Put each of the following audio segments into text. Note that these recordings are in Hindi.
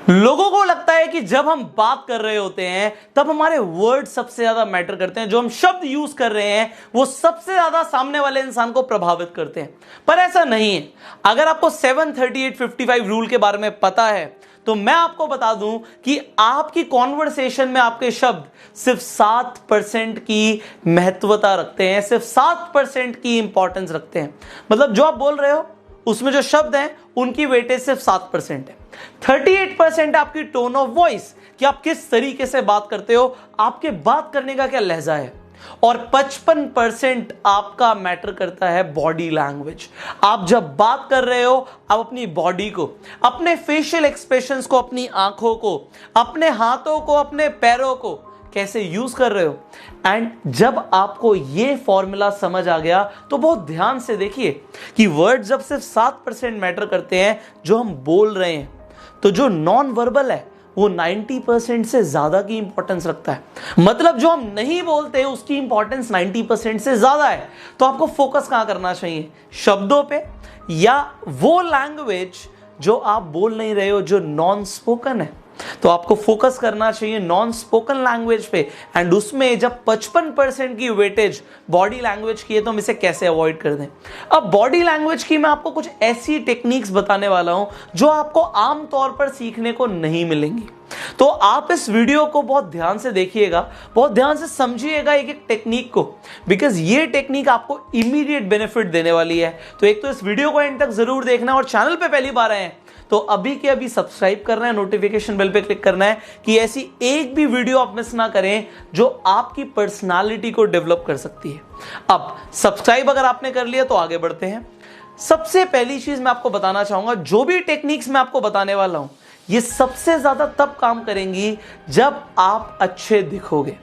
लोगों को लगता है कि जब हम बात कर रहे होते हैं तब हमारे वर्ड सबसे ज्यादा मैटर करते हैं, जो हम शब्द यूज कर रहे हैं वो सबसे ज्यादा सामने वाले इंसान को प्रभावित करते हैं। पर ऐसा नहीं है। अगर आपको 73855 रूल के बारे में पता है तो मैं आपको बता दूं कि आपकी कॉन्वर्सेशन में आपके शब्द सिर्फ 7% की महत्वता रखते हैं, सिर्फ 7% की इंपॉर्टेंस रखते हैं। मतलब जो आप बोल रहे हो उसमें जो शब्द हैं उनकी वेटेज सिर्फ 7% है। 38% आपकी टोन ऑफ वॉइस, कि आप किस तरीके से बात करते हो, आपके बात करने का क्या लहजा है। और 55% आपका मैटर करता है बॉडी लैंग्वेज। आप जब बात कर रहे हो आप अपनी बॉडी को, अपने फेशियल एक्सप्रेशंस को, अपनी आंखों को, अपने हाथों को, अपने पैरों को कैसे यूज कर रहे हो। एंड जब आपको ये फॉर्मूला समझ आ गया तो बहुत ध्यान से देखिए कि वर्ड जब सिर्फ 7% मैटर करते हैं जो हम बोल रहे हैं, तो जो नॉन वर्बल है वो 90% से ज्यादा की इंपॉर्टेंस रखता है। मतलब जो हम नहीं बोलते उसकी इंपॉर्टेंस 90% से ज्यादा है। तो आपको फोकस कहां करना चाहिए, शब्दों पे या वो लैंग्वेज जो आप बोल नहीं रहे हो, जो नॉन स्पोकन है। तो आपको फोकस करना चाहिए नॉन स्पोकन लैंग्वेज पे। एंड उसमें जब 55% की वेटेज बॉडी लैंग्वेज की है तो हम इसे कैसे अवॉइड कर दें। अब बॉडी लैंग्वेज की मैं आपको कुछ ऐसी टेक्निक्स बताने वाला हूं जो आपको आमतौर पर सीखने को नहीं मिलेंगी। तो आप इस वीडियो को बहुत ध्यान से देखिएगा, बहुत ध्यान से समझिएगा एक एक टेक्निक को, बिकॉज ये टेक्निक आपको इमीडिएट बेनिफिट देने वाली है। तो एक तो इस वीडियो को एंड तक जरूर देखना, और चैनल पे पहली बार आए हैं तो अभी के अभी सब्सक्राइब करना है, नोटिफिकेशन बेल पे क्लिक करना है कि ऐसी एक भी वीडियो आप मिस ना करें जो आपकी पर्सनालिटी को डेवलप कर सकती है। अब सब्सक्राइब अगर आपने कर लिया तो आगे बढ़ते हैं। सबसे पहली चीज मैं आपको बताना चाहूंगा, जो भी टेक्निक्स मैं आपको बताने वाला हूं ये सबसे ज्यादा तब काम करेंगी जब आप अच्छे दिखोगे।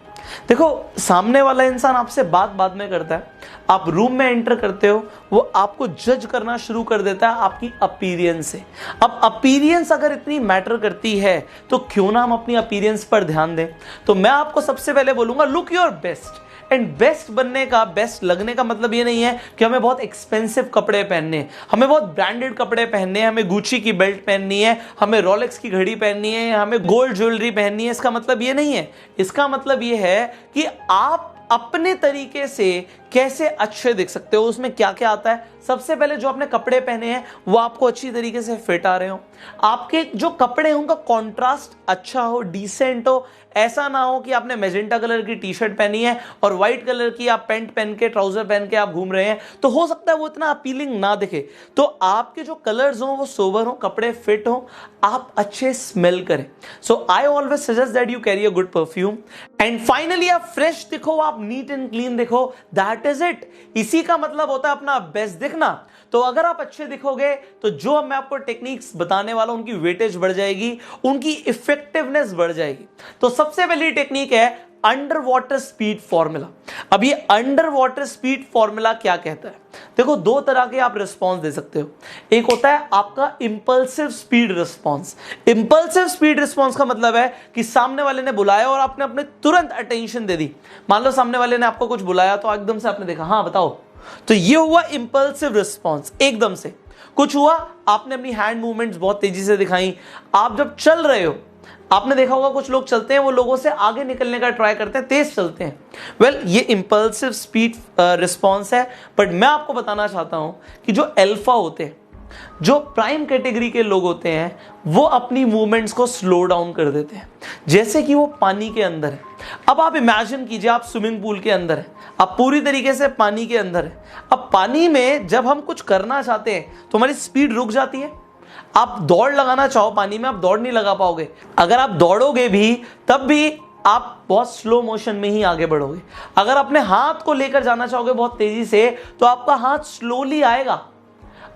देखो, सामने वाला इंसान आपसे बात में करता है, आप रूम में एंटर करते हो, वो आपको जज करना शुरू कर देता है आपकी अपीयरेंस से। अब अपीयरेंस अगर इतनी मैटर करती है तो क्यों ना हम अपनी अपीयरेंस पर ध्यान दें। तो मैं आपको सबसे पहले बोलूंगा, look your best. And best बनने का, बेस्ट लगने का मतलब ये नहीं है कि हमें बहुत एक्सपेंसिव कपड़े पहनने हैं, हमें बहुत ब्रांडेड कपड़े पहनने हैं, हमें गुची की बेल्ट पहननी है, हमें रोलेक्स की घड़ी पहननी है, हमें गोल्ड ज्वेलरी पहननी है। इसका मतलब ये नहीं है। इसका मतलब ये है कि आप अपने तरीके से कैसे अच्छे दिख सकते हो। उसमें क्या क्या आता है, सबसे पहले जो आपने कपड़े पहने हैं वो आपको अच्छी तरीके से फिट आ रहे हो, आपके जो कपड़े हैं उनका कॉन्ट्रास्ट अच्छा हो, डिसेंट हो। ऐसा ना हो कि आपने मैजेंटा कलर की टी शर्ट पहनी है और व्हाइट कलर की आप पैंट पहन के, ट्राउजर पहन के आप घूम रहे हैं, तो हो सकता है वो इतना अपीलिंग ना दिखे। तो आपके जो कलर्स हो वो सोबर हो, कपड़े फिट हो, आप अच्छे स्मेल करें। So I always suggest that you carry a good perfume. And finally आप फ्रेश दिखो, आप नीट एंड क्लीन दिखो, दैट इज इट। इसी का मतलब होता है अपना बेस्ट दिखना। तो अगर आप अच्छे दिखोगे तो जो मैं आपको टेक्निक्स बताने वाला हूं उनकी वेटेज बढ़ जाएगी, उनकी इफेक्टिवनेस बढ़ जाएगी। तो सबसे पहली टेक्निक है अंडर वाटर स्पीड फॉर्मूला। अब ये अंडर वाटर स्पीड फॉर्मूला क्या कहता है, देखो दो तरह के आप रिस्पॉन्स दे सकते हो। एक होता है आपका impulsive speed response. Impulsive speed response का मतलब है कि सामने वाले ने बुलाया और आपने अपने तुरंत अटेंशन दे दी। मान लो सामने वाले ने आपको कुछ बुलाया तो एकदम से आपने देखा, हाँ बताओ, तो ये हुआ इंपल्सिव रिस्पॉन्स। एकदम से कुछ हुआ, आपने अपनी हैंड मूवमेंट्स बहुत तेजी से दिखाई। आप जब चल रहे हो, आपने देखा होगा कुछ लोग चलते हैं वो लोगों से आगे निकलने का ट्राई करते हैं, तेज चलते हैं। वेल, ये इंपल्सिव स्पीड रिस्पॉन्स है। बट मैं आपको बताना चाहता हूं कि जो अल्फा होते हैं, जो प्राइम कैटेगरी के लोग होते हैं, वो अपनी मूवमेंट्स को स्लो डाउन कर देते हैं, जैसे कि वो पानी के अंदर है। अब आप इमेजिन कीजिए आप स्विमिंग पूल के अंदर है, आप पूरी तरीके से पानी के अंदर है। अब पानी में जब हम कुछ करना चाहते हैं तो हमारी स्पीड रुक जाती है। आप दौड़ लगाना चाहो पानी में, आप दौड़ नहीं लगा पाओगे। अगर आप दौड़ोगे भी तब भी आप बहुत स्लो मोशन में ही आगे बढ़ोगे। अगर अपने हाथ को लेकर जाना चाहोगे बहुत तेजी से तो आपका हाथ स्लोली आएगा।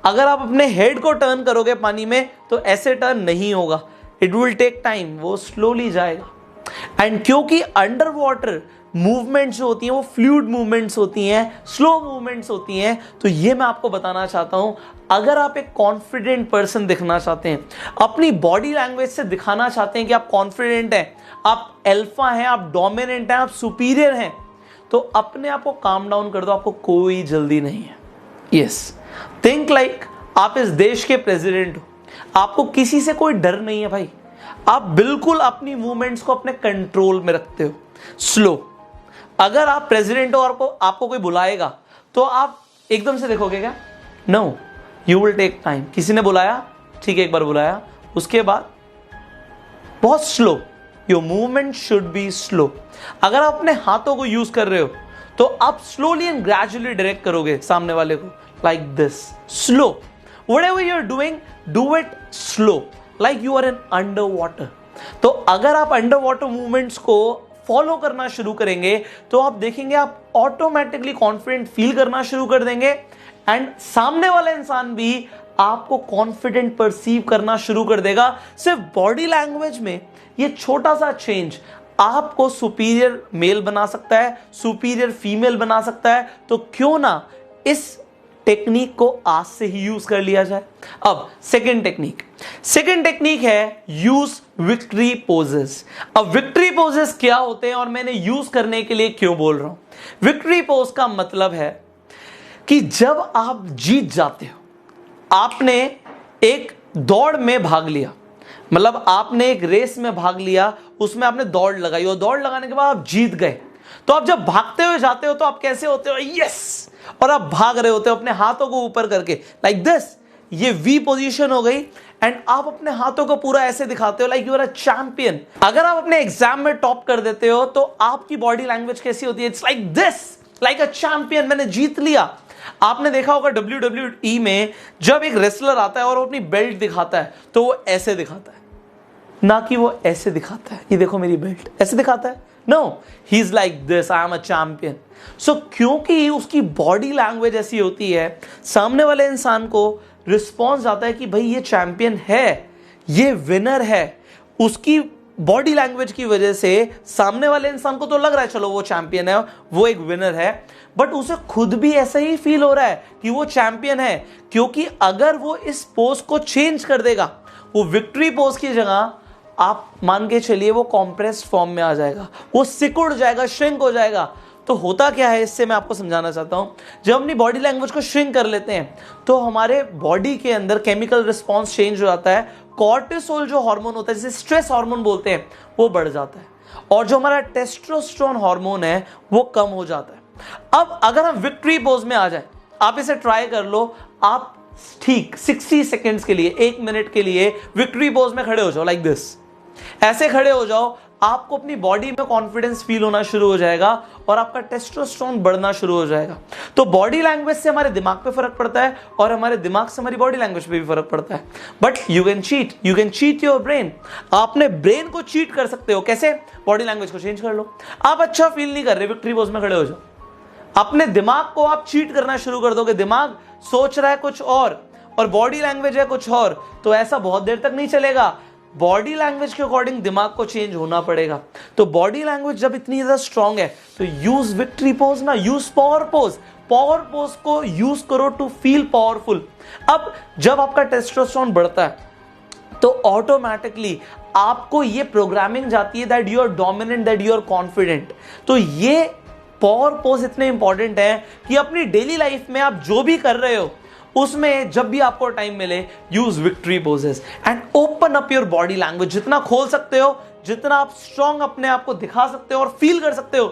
अगर आप अपने हेड को टर्न करोगे पानी में तो ऐसे टर्न नहीं होगा, इट विल टेक टाइम, वो स्लोली जाएगा। एंड क्योंकि अंडर वाटर मूवमेंट्स जो होती हैं वो फ्लूइड मूवमेंट्स होती हैं, स्लो मूवमेंट्स होती हैं, तो ये मैं आपको बताना चाहता हूं। अगर आप एक कॉन्फिडेंट पर्सन दिखना चाहते हैं, अपनी बॉडी लैंग्वेज से दिखाना चाहते हैं कि आप कॉन्फिडेंट हैं, आप अल्फा हैं, आप डोमिनेंट हैं, आप सुपीरियर हैं, तो अपने आप को काम डाउन कर दो। आपको कोई जल्दी नहीं है। यस, थिंक लाइक आप इस देश के प्रेसिडेंट हो, आपको किसी से कोई डर नहीं है भाई। आप बिल्कुल अपनी मूवमेंट्स को अपने कंट्रोल में रखते हो। स्लो, अगर आप प्रेसिडेंट हो और आपको कोई बुलाएगा तो आप एकदम से देखोगे क्या? No, you will take time. किसी ने बुलाया, ठीक है, एक बार बुलाया, उसके बाद बहुत slow, your movement should be slow. अगर आप अपने हाथों को यूज कर रहे हो तो आप स्लोली एंड ग्रेजुअली डायरेक्ट करोगे सामने वाले को, like this, slow. Whatever you are doing, do it slow, like you are in under water. तो अगर आप अंडर वाटर मूवमेंट्स को फॉलो करना शुरू करेंगे तो आप देखेंगे आप ऑटोमेटिकली कॉन्फिडेंट फील करना शुरू कर देंगे, एंड सामने वाला इंसान भी आपको कॉन्फिडेंट परसीव करना शुरू कर देगा। सिर्फ बॉडी लैंग्वेज में ये छोटा सा चेंज आपको सुपीरियर मेल बना सकता है, सुपीरियर फीमेल बना सकता है। तो क्यों ना इस टेक्निक को आज से ही यूज कर लिया जाए। अब सेकंड टेक्निक है यूज विक्ट्री पोजेस। अब विक्ट्री पोजेस क्या होते हैं और मैंने यूज करने के लिए क्यों बोल रहा हूं? विक्ट्री पोज का मतलब है कि जब आप जीत जाते हो, आपने एक दौड़ में भाग लिया, मतलब आपने एक रेस में भाग लिया, उसमें आपने दौड़ लगाई और दौड़ लगाने के बाद आप जीत गए, तो आप जब भागते हुए जाते हो तो आप कैसे होते हो? यस, और आप भाग रहे होते हो अपने हाथों को ऊपर करके, लाइक दिस, ये वी पोजीशन हो गई, एंड आप अपने हाथों को पूरा ऐसे दिखाते हो like you are a champion. अगर आप अपने एग्जाम में टॉप कर देते हो तो आपकी बॉडी लैंग्वेज कैसी होती है? It's like this, like a champion, मैंने जीत लिया। आपने देखा होगा WWE में जब एक रेसलर आता है और वो अपनी बेल्ट दिखाता है तो वो ऐसे दिखाता है, ना कि वो ऐसे दिखाता है, ये देखो मेरी बेल्ट, ऐसे दिखाता है। No, he is like this, I am a champion. So क्योंकि उसकी बॉडी लैंग्वेज ऐसी होती है, सामने वाले इंसान को रिस्पॉन्स आता है कि भाई ये चैंपियन है, ये विनर है। उसकी बॉडी लैंग्वेज की वजह से सामने वाले इंसान को तो लग रहा है चलो वो चैंपियन है, वो एक विनर है, बट उसे खुद भी ऐसा ही फील हो रहा है कि वो चैंपियन है। क्योंकि अगर वो इस पोज को चेंज कर देगा, वो विक्ट्री पोज की जगह आप मान के चलिए वो कॉम्प्रेस्ड फॉर्म में आ जाएगा, वो सिकुड़ जाएगा, श्रिंक हो जाएगा। तो होता क्या है, इससे मैं आपको समझाना चाहता हूं। जब अपनी बॉडी लैंग्वेज को श्रिंक कर लेते हैं तो हमारे बॉडी के अंदर केमिकल रिस्पॉन्स चेंज हो जाता है, कॉर्टिसोल जो हार्मोन होता है, जिसे स्ट्रेस हार्मोन बोलते हैं, वो बढ़ जाता है, और जो हमारा टेस्टोस्टेरोन हार्मोन है वो कम हो जाता है। अब अगर हम विक्ट्री पोज में आ जाए, आप इसे ट्राई कर लो, आप ठीक 60 सेकेंड्स के लिए, 1 मिनट के लिए विक्ट्री पोज में खड़े हो जाओ, लाइक दिस, ऐसे खड़े हो जाओ। आपको अपनी बॉडी में कॉन्फिडेंस फील होना शुरू हो जाएगा और आपका टेस्टोस्टेरोन बढ़ना शुरू हो जाएगा। तो बॉडी लैंग्वेज से हमारे दिमाग पे फर्क पड़ता है और हमारे दिमाग से हमारी बॉडी लैंग्वेज पे भी फर्क पड़ता है। But you can cheat your brain. आपने ब्रेन को चीट कर सकते हो, कैसे? बॉडी लैंग्वेज को चेंज कर लो। आप अच्छा फील नहीं कर रहे, विक्ट्री पोज में खड़े हो जाओ, अपने दिमाग को आप चीट करना शुरू कर दोगे। दिमाग सोच रहा है कुछ और बॉडी लैंग्वेज है कुछ और, तो ऐसा बहुत देर तक नहीं चलेगा। बॉडी लैंग्वेज के अकॉर्डिंग दिमाग को चेंज होना पड़ेगा। तो बॉडी लैंग्वेज जब इतनी ज्यादा स्ट्रांग है तो यूज विक्ट्री पोज ना, use power pose. Power pose को यूज करो टू फील पावरफुल। अब जब आपका टेस्टोस्टेरोन बढ़ता है तो ऑटोमेटिकली आपको ये प्रोग्रामिंग जाती है that you are dominant, that you are confident. तो ये पावर पोज इतने इंपॉर्टेंट है कि अपनी डेली लाइफ में आप जो भी कर रहे हो उसमें जब भी आपको टाइम मिले, use victory poses and open up your body language. जितना खोल सकते हो, जितना आप स्ट्रांग अपने आप को दिखा सकते हो और फील कर सकते हो,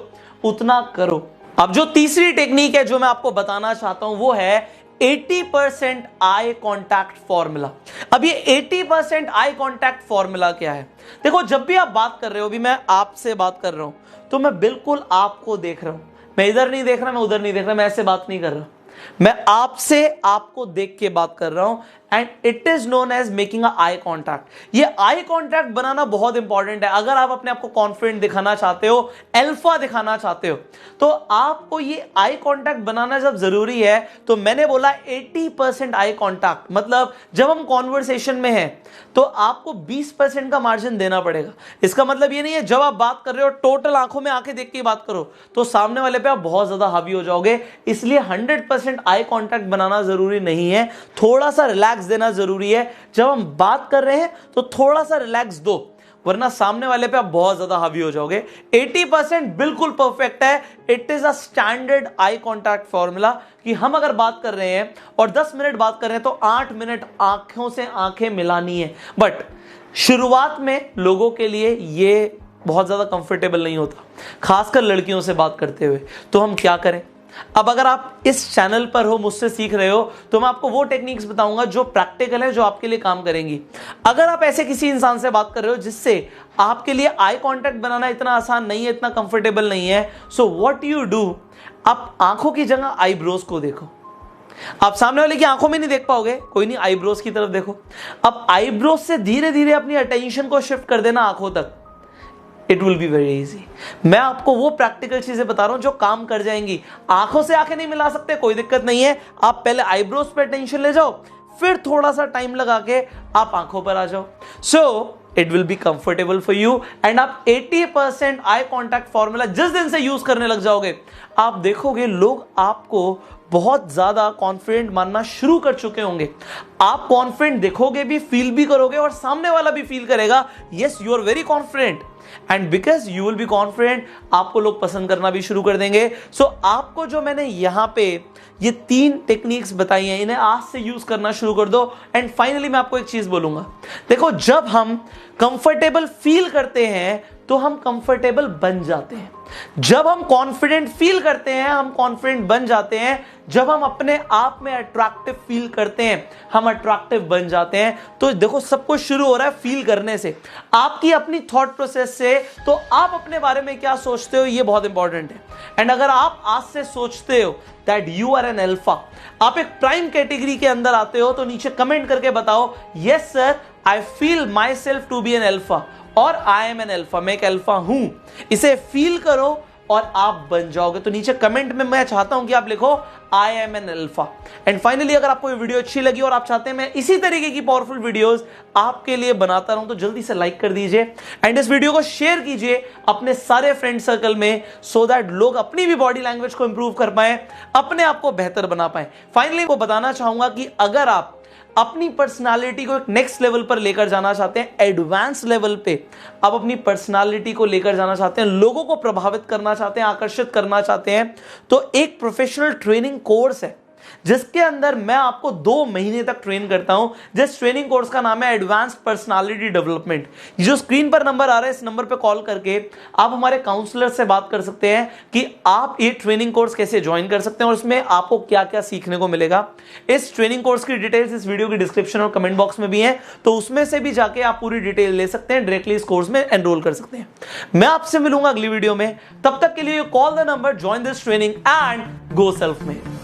उतना करो। अब जो तीसरी टेक्निक है जो मैं आपको बताना चाहता हूं वो है 80% आई कॉन्टैक्ट फॉर्मूला। अब ये 80% आई कॉन्टैक्ट फॉर्मूला क्या है? देखो, जब भी आप बात कर रहे हो, अभी मैं आपसे बात कर रहा हूं तो मैं बिल्कुल आपको देख रहा हूं, मैं इधर नहीं देख रहा, मैं उधर नहीं देख रहा, मैं ऐसे बात नहीं कर रहा, मैं आपसे आपको देख के बात कर रहा हूं, and it is known as making a eye contact. ये आई कॉन्टैक्ट बनाना बहुत इंपॉर्टेंट है। अगर आप अपने आप को कॉन्फिडेंट दिखाना चाहते हो, अल्फा दिखाना चाहते हो, तो आपको ये आई कॉन्टैक्ट बनाना जब जरूरी है, तो मैंने बोला 80% आई कॉन्टैक्ट, मतलब जब हम कॉन्वर्सेशन में हैं तो आपको 20% का मार्जिन देना पड़ेगा। इसका मतलब ये नहीं है जब आप बात कर रहे हो टोटल आंखों में आंखें देख के बात करो तो सामने वाले पे आप बहुत ज्यादा हावी हो जाओगे। इसलिए 100% आई कॉन्टैक्ट बनाना जरूरी नहीं है, थोड़ा सा रिलैक्स देना जरूरी है। जब हम बात कर रहे हैं तो थोड़ा सा रिलैक्स दो, वरना सामने वाले पे आप बहुत ज्यादा हावी हो जाओगे। 80% बिल्कुल परफेक्ट है। It is a standard eye contact formula कि हम अगर बात कर रहे हैं और 10 मिनट बात कर रहे हैं तो 8 मिनट आंखों से आंखें मिलानी है। बट शुरुआत में लोगों के लिए ये बहुत ज़्यादा कंफर्टेबल नहीं होता, खासकर लड़कियों से बात करते हुए। तो हम क्या करें? अब अगर आप इस चैनल पर हो, मुझसे सीख रहे हो, तो मैं आपको वो टेक्निक्स बताऊंगा जो प्रैक्टिकल है, जो आपके लिए काम करेंगी। अगर आप ऐसे किसी इंसान से बात कर रहे हो जिससे आपके लिए आई कांटेक्ट बनाना इतना आसान नहीं है, इतना कंफर्टेबल नहीं है, सो व्हाट यू डू, आप आंखों की जगह आईब्रोज को देखो। आप सामने वाले की आंखों में नहीं देख पाओगे, कोई नहीं, आईब्रोज की तरफ देखो। अब आईब्रोज से धीरे धीरे अपनी अटेंशन को शिफ्ट कर देना आंखों तक। It will be very easy. मैं आपको वो प्रैक्टिकल चीजें बता रहा हूं जो काम कर जाएंगी। आंखों से आंखें नहीं मिला सकते, कोई दिक्कत नहीं है, आप पहले आईब्रोज पे अटेंशन ले जाओ, फिर थोड़ा सा टाइम लगा के आप आंखों पर आ जाओ। So it will be comfortable for you and आप 80% आई कॉन्टैक्ट फॉर्मूला जिस दिन से यूज करने लग जाओगे, आप देखोगे लोग आपको बहुत ज्यादा कॉन्फिडेंट मानना शुरू कर चुके होंगे। आप कॉन्फिडेंट देखोगे भी, फील भी करोगे और सामने वाला भी फील करेगा, yes you are very confident, and because you will be confident, आपको लोग पसंद करना भी शुरू कर देंगे। सो आपको जो मैंने यहां पे ये 3 टेक्निक्स बताई हैं, इन्हें आज से यूज करना शुरू कर दो। एंड फाइनली मैं आपको एक चीज बोलूंगा, देखो जब हम कंफर्टेबल फील करते हैं तो हम कंफर्टेबल बन जाते हैं। जब हम कॉन्फिडेंट फील करते हैं हम कॉन्फिडेंट बन जाते हैं। जब हम अपने आप में अट्रैक्टिव फील करते हैं हम अट्रैक्टिव बन जाते हैं। तो देखो सब कुछ शुरू हो रहा है फील करने से, आपकी अपनी थॉट प्रोसेस से। तो आप अपने बारे में क्या सोचते हो ये बहुत इंपॉर्टेंट है। एंड अगर आप आज से सोचते हो that you are an alpha, आप एक प्राइम कैटेगरी के अंदर आते हो, तो नीचे कमेंट करके बताओ yes sir I feel myself to be an alpha और आई एम एन अल्फा, मैं एक अल्फा हूं। इसे फील करो और आप बन जाओगे। तो नीचे कमेंट में मैं चाहता हूं कि आप लिखो I am an alpha. And finally अगर आपको ये वीडियो अच्छी लगी और आप चाहते हैं मैं इसी तरीके की पावरफुल वीडियोस आपके लिए बनाता रहूं, तो जल्दी से लाइक कर दीजिए एंड इस वीडियो को शेयर कीजिए अपने सारे फ्रेंड सर्कल में, सो दैट लोग अपनी भी बॉडी लैंग्वेज को इंप्रूव कर पाए, अपने आप को बेहतर बना पाए। फाइनली को बताना चाहूंगा कि अगर आप अपनी पर्सनालिटी को एक नेक्स्ट लेवल पर लेकर जाना चाहते हैं, एडवांस लेवल पे आप अपनी पर्सनालिटी को लेकर जाना चाहते हैं, लोगों को प्रभावित करना चाहते हैं, आकर्षित करना चाहते हैं, तो एक प्रोफेशनल ट्रेनिंग कोर्स है जिसके अंदर मैं आपको 2 महीने तक ट्रेन करता हूं। जिस ट्रेनिंग कोर्स का नाम है एडवांस्ड पर्सनालिटी डेवलपमेंट। जो स्क्रीन पर नंबर आ रहा है इस नंबर पर कॉल करके आप हमारे काउंसलर से बात कर सकते हैं कि आप ये ट्रेनिंग कोर्स कैसे ज्वाइन कर सकते हैं और उसमें आपको क्या क्या सीखने को मिलेगा। इस ट्रेनिंग कोर्स की डिटेल्स इस वीडियो की डिस्क्रिप्शन और कमेंट बॉक्स में भी है, तो उसमें से भी जाके आप पूरी डिटेल ले सकते हैं, डायरेक्टली इस कोर्स में एनरोल कर सकते हैं। मैं आपसे मिलूंगा अगली वीडियो में, तब तक के लिए call the number, join this training and go self made.